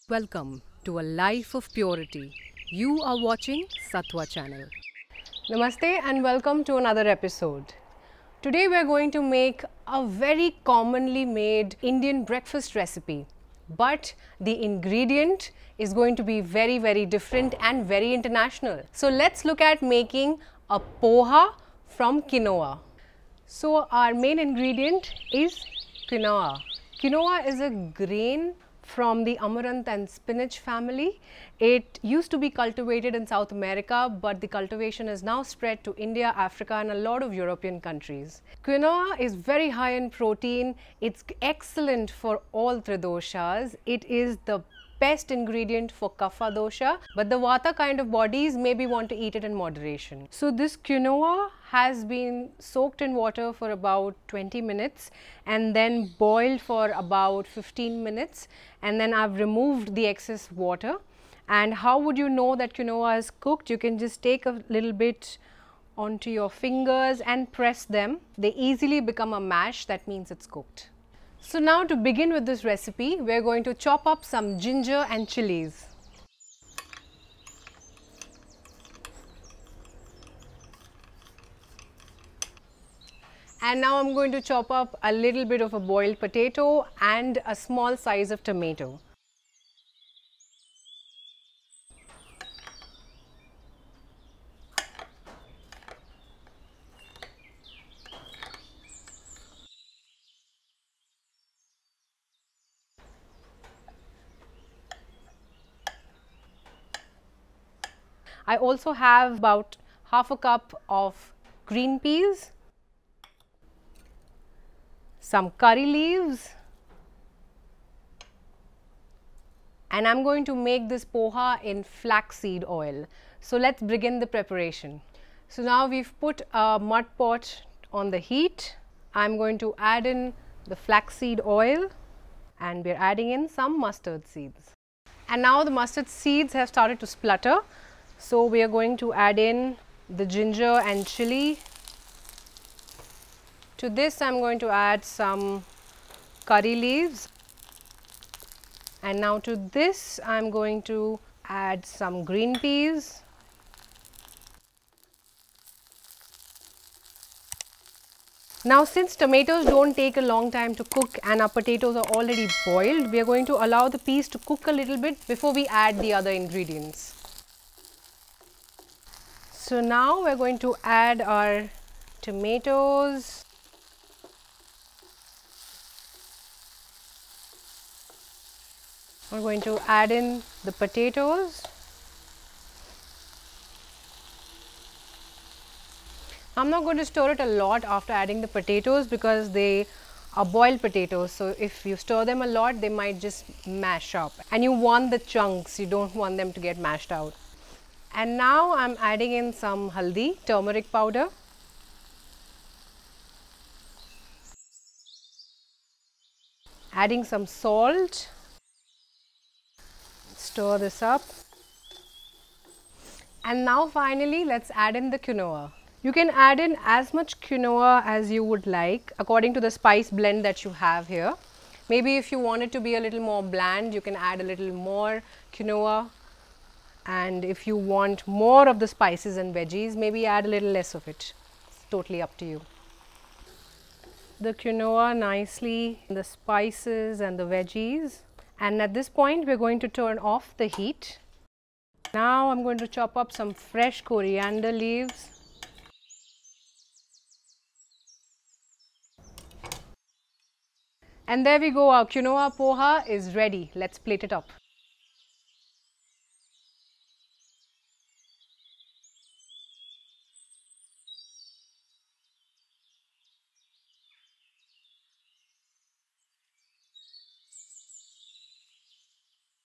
Welcome to a life of purity. You are watching Satwa channel. Namaste and welcome to another episode. Today we are going to make a very commonly made Indian breakfast recipe, but the ingredient is going to be very different and very international. So let's look at making a poha from quinoa. So our main ingredient is quinoa. Quinoa is a grain from the amaranth and spinach family. It used to be cultivated in South America, but the cultivation has now spread to India, Africa and a lot of European countries. Quinoa is very high in protein. It's excellent for all three doshas. It is the best ingredient for kapha dosha, but the vata kind of bodies maybe want to eat it in moderation. So this quinoa has been soaked in water for about 20 minutes and then boiled for about 15 minutes, and then I've removed the excess water. And how would you know that quinoa is cooked? You can just take a little bit onto your fingers and press them. They easily become a mash. That means it's cooked. So now to begin with this recipe, we are going to chop up some ginger and chilies. And now I'm going to chop up a little bit of a boiled potato and a small size of tomato. I also have about half a cup of green peas, some curry leaves, and I'm going to make this poha in flaxseed oil. So let's begin the preparation. So now we've put a mud pot on the heat. I'm going to add in the flaxseed oil and we're adding in some mustard seeds. And now the mustard seeds have started to splutter. So we are going to add in the ginger and chili. To this I'm going to add some curry leaves, and now to this I'm going to add some green peas. Now since tomatoes don't take a long time to cook and our potatoes are already boiled, we are going to allow the peas to cook a little bit before we add the other ingredients. So now we are going to add our tomatoes. We're going to add in the potatoes. I'm not going to stir it a lot after adding the potatoes because they are boiled potatoes. So if you stir them a lot, they might just mash up. And you want the chunks, you don't want them to get mashed out. And now I'm adding in some haldi, turmeric powder. Adding some salt. Stir this up. And now finally let's add in the quinoa. You can add in as much quinoa as you would like according to the spice blend that you have here. Maybe if you want it to be a little more bland, you can add a little more quinoa. And if you want more of the spices and veggies, maybe add a little less of it. It's totally up to you. The quinoa nicely, the spices and the veggies. And at this point, we're going to turn off the heat. Now I'm going to chop up some fresh coriander leaves. And there we go, our quinoa poha is ready. Let's plate it up.